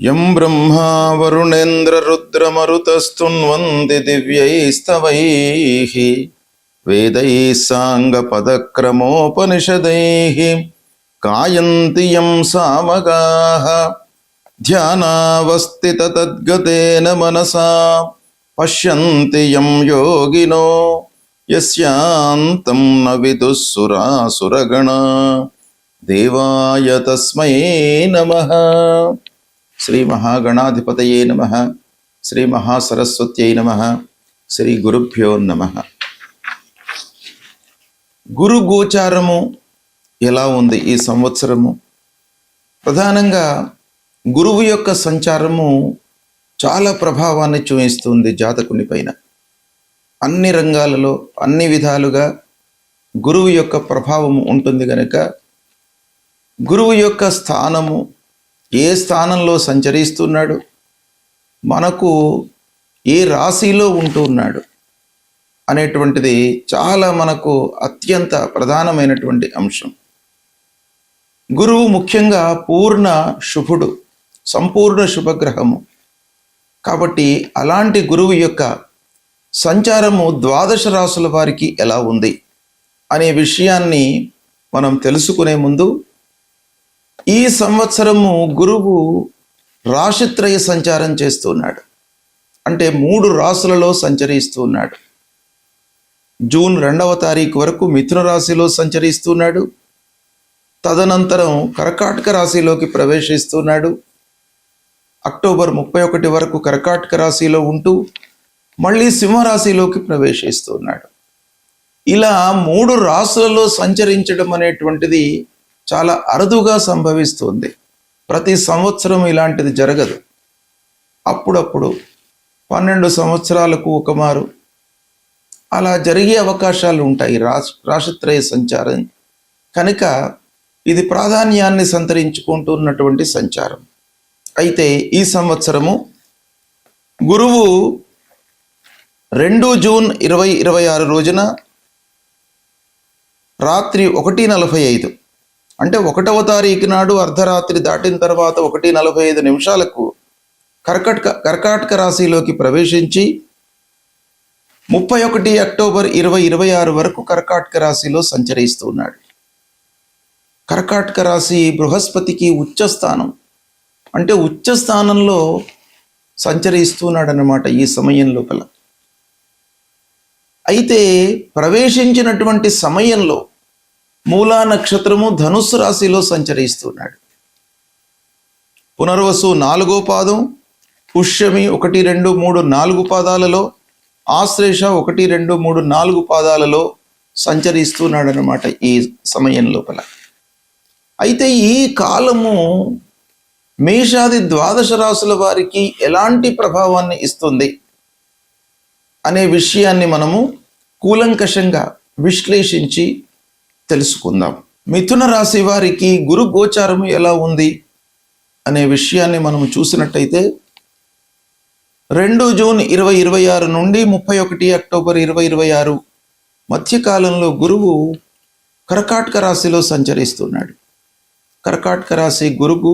యం బ్రహ్మా వరుణేంద్రరుద్రమరుతస్తున్వంది దివ్యైస్తవైః వేదైః సాంగపదక్రమోపనిషదైః గాయంతి యం సామగాః ధ్యానావస్థితతద్గతేన మనసా పశ్యంతి యం యోగినో యస్యాంతం న విదుః సురాసురగణా దేవాయ తస్మై నమః. శ్రీ మహాగణాధిపతయే నమః. శ్రీ మహాసరస్వత్యై నమః. శ్రీ గురుభ్యో నమః. గురు గోచారము ఎలా ఉంది ఈ సంవత్సరము? ప్రధానంగా గురువు యొక్క సంచారము చాలా ప్రభావాన్ని చూపిస్తుంది జాతకుని పైన. అన్ని రంగాలలో అన్ని విధాలుగా గురువు యొక్క ప్రభావము ఉంటుంది కనుక గురువు యొక్క స్థానము ఏ స్థానంలో సంచరిస్తున్నాడు, మనకు ఏ రాశిలో ఉంటున్నాడు అనేటువంటిది చాలా మనకు అత్యంత ప్రధానమైనటువంటి అంశం. గురువు ముఖ్యంగా పూర్ణ శుభుడు, సంపూర్ణ శుభగ్రహము. కాబట్టి అలాంటి గురువు యొక్క సంచారము ద్వాదశ రాశుల వారికి ఎలా ఉంది అనే విషయాన్ని మనం తెలుసుకునే ముందు, ఈ సంవత్సరము గురువు రాశిత్రయ సంచారం చేస్తున్నాడు. అంటే 3 రాశులలో సంచరిస్తున్నాడు. జూన్ 2వ తారీఖు వరకు మిథున రాశిలో సంచరిస్తున్నాడు. తదనంతరం కర్కాటక రాశిలోకి ప్రవేశిస్తున్నాడు. అక్టోబర్ 31 వరకు కర్కాటక రాశిలో ఉంటూ మళ్ళీ సింహరాశిలోకి ప్రవేశిస్తున్నాడు. ఇలా 3 రాశులలో సంచరించడం అనేటువంటిది చాలా అరుదుగా సంభవిస్తుంది. ప్రతి సంవత్సరం ఇలాంటిది జరగదు. అప్పుడప్పుడు 12 సంవత్సరాలకు ఒకమారు అలా జరిగే అవకాశాలు ఉంటాయి రాశిత్రయ సంచారం కనుక ఇది ప్రాధాన్యాన్ని సంతరించుకుంటున్నటువంటి సంచారం. అయితే ఈ సంవత్సరము గురువు 2 జూన్ 2026 రోజున రాత్రి 1:45 అంటే 1వ తారీఖు నాడు అర్ధరాత్రి దాటిన తర్వాత 1:45 నిమిషాలకు కర్కాటక రాశిలోకి ప్రవేశించి 31 అక్టోబర్ 2026 వరకు కర్కాటక రాశిలో సంచరిస్తున్నాడు. కర్కాటక రాశి బృహస్పతికి ఉచ్చస్థానం, అంటే ఉచ్చస్థానంలో సంచరిస్తున్నాడు అన్నమాట ఈ సమయం లోపల. అయితే ప్రవేశించినటువంటి సమయంలో మూలా నక్షత్రము ధనుస్సు రాశిలో సంచరిస్తున్నాడు. పునర్వసు 4వ పాదం, పుష్యమి 1, 2, 3, 4 పాదాలలో, ఆశ్లేష 1, 2, 3, 4 పాదాలలో సంచరిస్తున్నాడు అన్నమాట ఈ సమయం లోపల. అయితే ఈ కాలము మేషాది ద్వాదశ రాశుల వారికి ఎలాంటి ప్రభావాన్ని ఇస్తుంది అనే విషయాన్ని మనము కూలంకషంగా విశ్లేషించి తెలుసుకుందాం. మిథున రాశి వారికి గురు గోచారము ఎలా ఉంది అనే విషయాన్ని మనం చూసినట్టయితే 2 జూన్ 2026 నుండి 31 అక్టోబర్ 2026 మధ్యకాలంలో గురువు కర్కాటక రాశిలో సంచరిస్తున్నాడు. కర్కాటక రాశి గురువు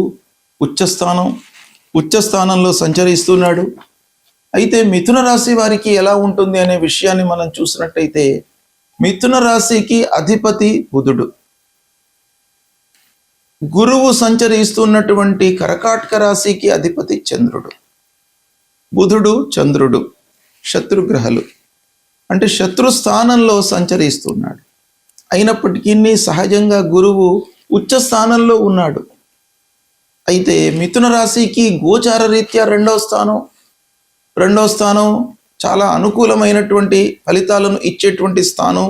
ఉచ్చస్థానంలో సంచరిస్తున్నాడు. అయితే మిథున రాశి వారికి ఎలా ఉంటుంది అనే విషయాన్ని మనం చూసినట్టయితే మిథున రాశికి అధిపతి బుధుడు. గురువు సంచరిస్తున్నటువంటి కర్కాటక రాశికి అధిపతి చంద్రుడు. బుధుడు చంద్రుడు శత్రుగ్రహాలు, అంటే శత్రు స్థానంలో సంచరిస్తున్నాడు. అయినప్పటికీ సహజంగా గురువు ఉచ్చ స్థానంలో ఉన్నాడు. అయితే మిథున రాశికి గోచార రీత్యా రెండవ స్థానం చాలా అనుకూలమైనటువంటి ఫలితాలను ఇచ్చేటువంటి స్థానం.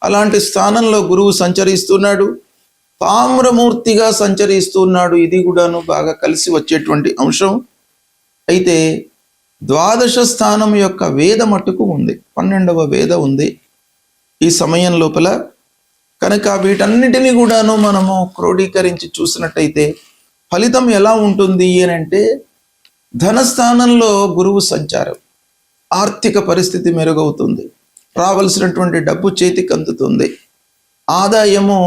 అలాంటి స్థానంలో గురువు సంచరిస్తున్నాడు. తామ్రమూర్తిగా సంచరిస్తున్నాడు. ఇది కూడాను బాగా కలిసి వచ్చేటువంటి అంశం. అయితే ద్వాదశ స్థానం యొక్క వేద మట్టుకు ఉంది, 12వ వేద ఉంది ఈ సమయం లోపల. కనుక వీటన్నిటినీ కూడాను మనము క్రోడీకరించి చూసినట్టయితే ఫలితం ఎలా ఉంటుంది అని అంటే, ధనస్థానంలో గురువు సంచారం, ఆర్థిక పరిస్థితి మెరుగవుతుంది, రావలసినటువంటి డబ్బు చేతికి అందుతుంది, ఆదాయము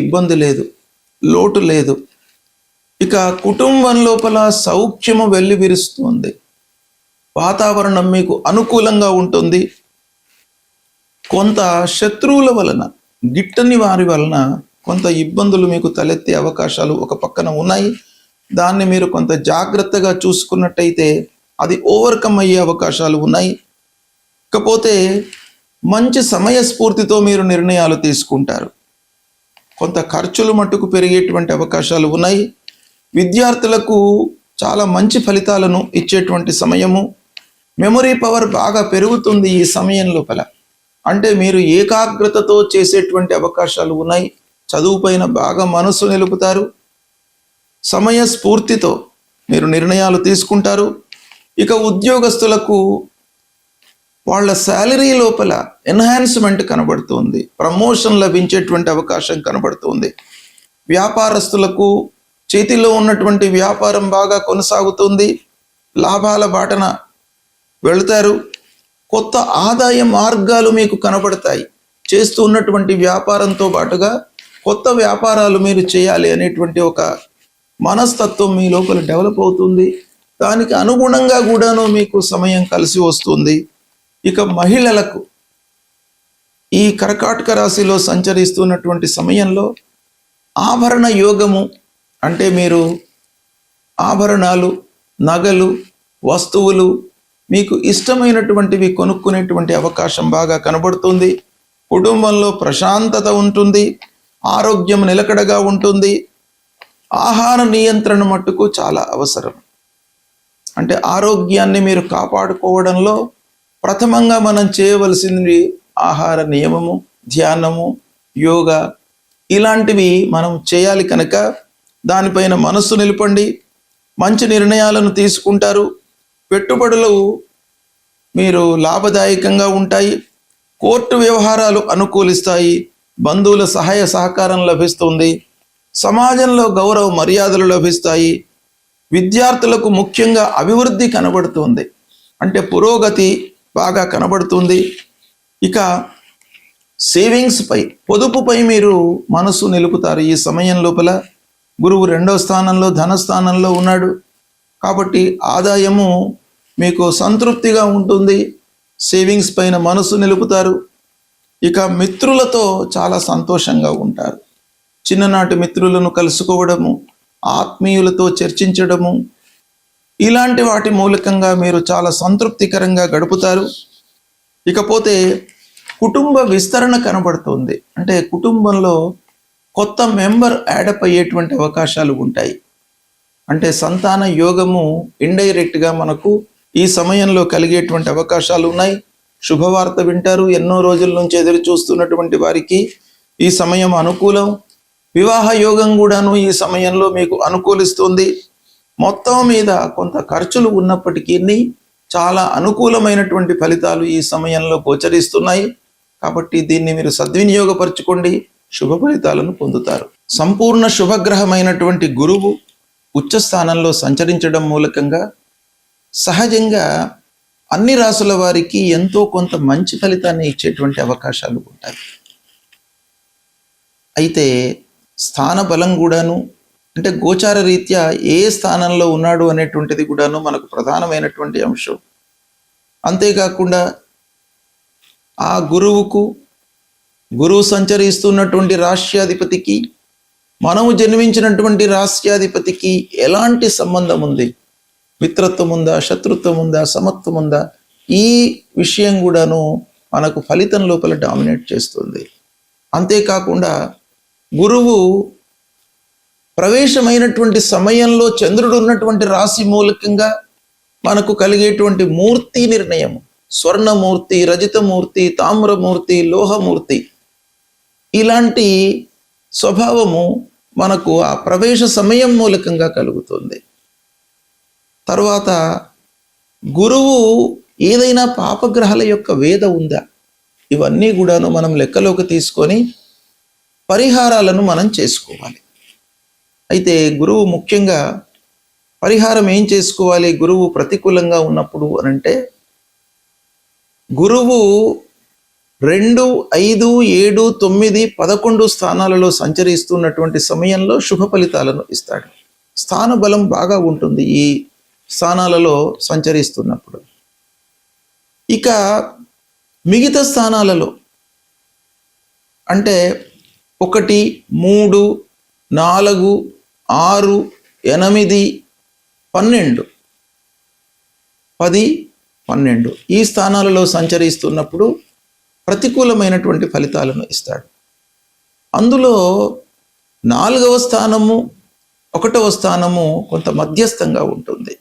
ఇబ్బంది లేదు, లోటు లేదు. ఇక కుటుంబం లోపల సౌఖ్యము వెల్లివిరుస్తుంది. వాతావరణం మీకు అనుకూలంగా ఉంటుంది. కొంత శత్రువుల వలన, గిట్టని వారి వలన కొంత ఇబ్బందులు మీకు తలెత్తే అవకాశాలు ఒక పక్కన ఉన్నాయి. దాన్ని మీరు కొంత జాగ్రత్తగా చూసుకున్నట్టయితే అది ఓవర్కమ్ అయ్యే అవకాశాలు ఉన్నాయి. ఇకపోతే మంచి సమయస్ఫూర్తితో మీరు నిర్ణయాలు తీసుకుంటారు. కొంత ఖర్చులు మట్టుకు పెరిగేటువంటి అవకాశాలు ఉన్నాయి. విద్యార్థులకు చాలా మంచి ఫలితాలను ఇచ్చేటువంటి సమయము. మెమొరీ పవర్ బాగా పెరుగుతుంది ఈ సమయం లోపల. అంటే మీరు ఏకాగ్రతతో చేసేటువంటి అవకాశాలు ఉన్నాయి. చదువు పైన బాగా మనసు నిలుపుతారు. సమయస్ఫూర్తితో మీరు నిర్ణయాలు తీసుకుంటారు. ఇక ఉద్యోగస్తులకు వాళ్ళ శాలరీ లోపల ఎన్హాన్స్మెంట్ కనబడుతుంది. ప్రమోషన్ లభించేటువంటి అవకాశం కనబడుతుంది. వ్యాపారస్తులకు చేతిలో ఉన్నటువంటి వ్యాపారం బాగా కొనసాగుతుంది. లాభాల బాటన వెళతారు. కొత్త ఆదాయ మార్గాలు మీకు కనబడతాయి. చేస్తూ ఉన్నటువంటి వ్యాపారంతో పాటుగా కొత్త వ్యాపారాలు మీరు చేయాలి అనేటువంటి ఒక మనస్తత్వం మీ లోపల డెవలప్ అవుతుంది. దానికి అనుగుణంగా కూడాను మీకు సమయం కలిసి వస్తుంది. ఇక మహిళలకు ఈ కర్కాటక రాశిలో సంచరిస్తున్నటువంటి సమయంలో ఆభరణ యోగము, అంటే మీరు ఆభరణాలు, నగలు, వస్తువులు మీకు ఇష్టమైనటువంటివి కొనుక్కునేటువంటి అవకాశం బాగా కనబడుతుంది. కుటుంబంలో ప్రశాంతత ఉంటుంది. ఆరోగ్యం నిలకడగా ఉంటుంది. ఆహార నియంత్రణ మట్టుకు చాలా అవసరం. అంటే ఆరోగ్యాన్ని మీరు కాపాడుకోవడంలో ప్రథమంగా మనం చేయవలసింది ఆహార నియమము, ధ్యానము, యోగా ఇలాంటివి మనం చేయాలి. కనుక దానిపైన మనస్సు నిలపండి. మంచి నిర్ణయాలను తీసుకుంటారు. పెట్టుబడులు మీరు లాభదాయకంగా ఉంటాయి. కోర్టు వ్యవహారాలు అనుకూలిస్తాయి. బంధువుల సహాయ సహకారం లభిస్తుంది. సమాజంలో గౌరవ మర్యాదలు లభిస్తాయి. విద్యార్థులకు ముఖ్యంగా అభివృద్ధి కనబడుతుంది. అంటే పురోగతి బాగా కనబడుతుంది. ఇక సేవింగ్స్ పై, పొదుపుపై మీరు మనసు నిలుపుతారు. ఈ సమయం లోపల గురువు 2వ స్థానంలో, ధనస్థానంలో ఉన్నాడు. కాబట్టి ఆదాయము మీకు సంతృప్తిగా ఉంటుంది. సేవింగ్స్ పైన మనసు నిలుపుతారు. ఇక మిత్రులతో చాలా సంతోషంగా ఉంటారు. చిన్ననాటి మిత్రులను కలుసుకోవడము, ఆత్మీయులతో చర్చించడము, ఇలాంటి వాటి మూలకంగా మీరు చాలా సంతృప్తికరంగా గడుపుతారు. ఇకపోతే కుటుంబ విస్తరణ కనబడుతుంది. అంటే కుటుంబంలో కొత్త మెంబర్ యాడప్ అయ్యేటువంటి అవకాశాలు ఉంటాయి. అంటే సంతాన యోగము ఇండైరెక్ట్గా మనకు ఈ సమయంలో కలిగేటువంటి అవకాశాలు ఉన్నాయి. శుభవార్త వింటారు. ఎన్నో రోజుల నుంచి ఎదురు చూస్తున్నటువంటి వారికి ఈ సమయం అనుకూలం. వివాహ యోగం కూడాను ఈ సమయంలో మీకు అనుకూలిస్తుంది. మొత్తం మీద కొంత ఖర్చులు ఉన్నప్పటికీ చాలా అనుకూలమైనటువంటి ఫలితాలు ఈ సమయంలో గోచరిస్తున్నాయి. కాబట్టి దీన్ని మీరు సద్వినియోగపరచుకోండి. శుభ ఫలితాలను పొందుతారు. సంపూర్ణ శుభగ్రహమైనటువంటి గురువు ఉచ్చ స్థానంలో సంచరించడం మూలకంగా సహజంగా అన్ని రాసుల వారికి ఎంతో కొంత మంచి ఫలితాన్ని ఇచ్చేటువంటి అవకాశాలు ఉంటాయి. అయితే స్థాన బలం కూడాను, అంటే గోచార రీత్యా ఏ స్థానంలో ఉన్నాడు అనేటువంటిది కూడాను మనకు ప్రధానమైనటువంటి అంశం. అంతేకాకుండా ఆ గురువు సంచరిస్తున్నటువంటి రాష్ట్రాధిపతికి, మనము జన్మించినటువంటి రాష్ట్రాధిపతికి ఎలాంటి సంబంధం ఉంది? మిత్రత్వం ఉందా, శత్రుత్వం ఉందా, సమత్వం ఉందా? ఈ విషయం కూడాను మనకు ఫలితం లోపల డామినేట్ చేస్తుంది. అంతేకాకుండా గురువు ప్రవేశమైనటువంటి సమయంలో చంద్రుడు ఉన్నటువంటి రాశి మూలకంగా మనకు కలిగేటువంటి మూర్తి నిర్ణయము, స్వర్ణమూర్తి, రజితమూర్తి, తామ్రమూర్తి, లోహమూర్తి, ఇలాంటి స్వభావము మనకు ఆ ప్రవేశ సమయం మూలకంగా కలుగుతుంది. తర్వాత గురువు ఏదైనా పాపగ్రహాల యొక్క వేద ఉందా, ఇవన్నీ కూడాను మనం లెక్కలోకి తీసుకొని పరిహారాలను మనం చేసుకోవాలి. అయితే గురువు ముఖ్యంగా పరిహారం ఏం చేసుకోవాలి? గురువు ప్రతికూలంగా ఉన్నప్పుడు అనంటే గురువు 2, 5, 7, 9, 11 స్థానాలలో సంచరిస్తున్నటువంటి సమయంలో శుభ ఫలితాలను ఇస్తాడు. స్థాన బలం బాగా ఉంటుంది ఈ స్థానాలలో సంచరిస్తున్నప్పుడు. ఇక మిగతా స్థానాలలో అంటే 1, 3, 4, 6, 8, 12, 10, 12 ఈ స్థానాలలో సంచరిస్తున్నప్పుడు ప్రతికూలమైనటువంటి ఫలితాలను ఇస్తాడు. అందులో 4వ స్థానము 1వ స్థానము కొంత మధ్యస్థంగా ఉంటుంది.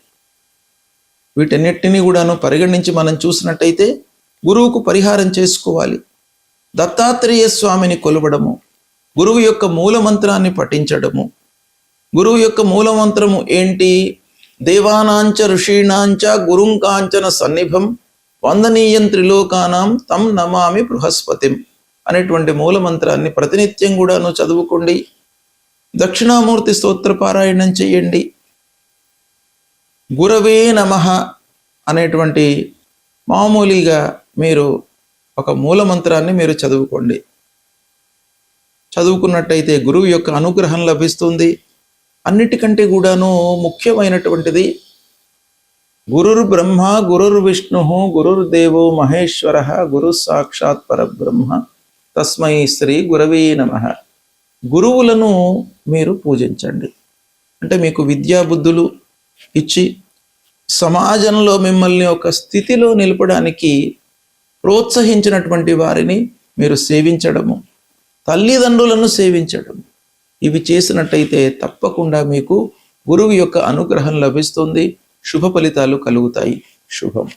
వీటన్నిటిని కూడాను పరిగణించి మనం చూసినట్టయితే గురువుకు పరిహారం చేసుకోవాలి. దత్తాత్రేయ స్వామిని కొలవడము, గురువు యొక్క మూలమంత్రాన్ని పఠించడము. గురువు యొక్క మూలమంత్రము ఏంటి? దేవానాంచ ఋషీణాంచ గురుం కాంచన సన్నిభం వందనీయం త్రిలోకానాం తం నమామి బృహస్పతిం అనేటువంటి మూలమంత్రాన్ని ప్రతినిత్యం కూడాను చదువుకోండి. దక్షిణామూర్తి స్తోత్ర పారాయణం చేయండి. గురవే నమః అనేటువంటి మామూలుగా మీరు ఒక మూలమంత్రాన్ని మీరు చదువుకోండి. చదువుకున్నట్టయితే గురువు యొక్క అనుగ్రహం లభిస్తుంది. అన్నిటికంటే కూడాను ముఖ్యమైనటువంటిది గురుర్ బ్రహ్మ గురుర్ విష్ణు గురుర్దేవో మహేశ్వర గురు సాక్షాత్ పరబ్రహ్మ తస్మై శ్రీ గురవే నమః. గురువులను మీరు పూజించండి. అంటే మీకు విద్యాబుద్ధులు ఇచ్చి సమాజంలో మిమ్మల్ని ఒక స్థితిలో నిలపడానికి ప్రోత్సహించినటువంటి వారిని మీరు సేవించడము, తల్లిదండ్రులను సేవించడం, ఇవి చేసినట్టయితే తప్పకుండా మీకు గురువు యొక్క అనుగ్రహం లభిస్తుంది. శుభ ఫలితాలు కలుగుతాయి. శుభం.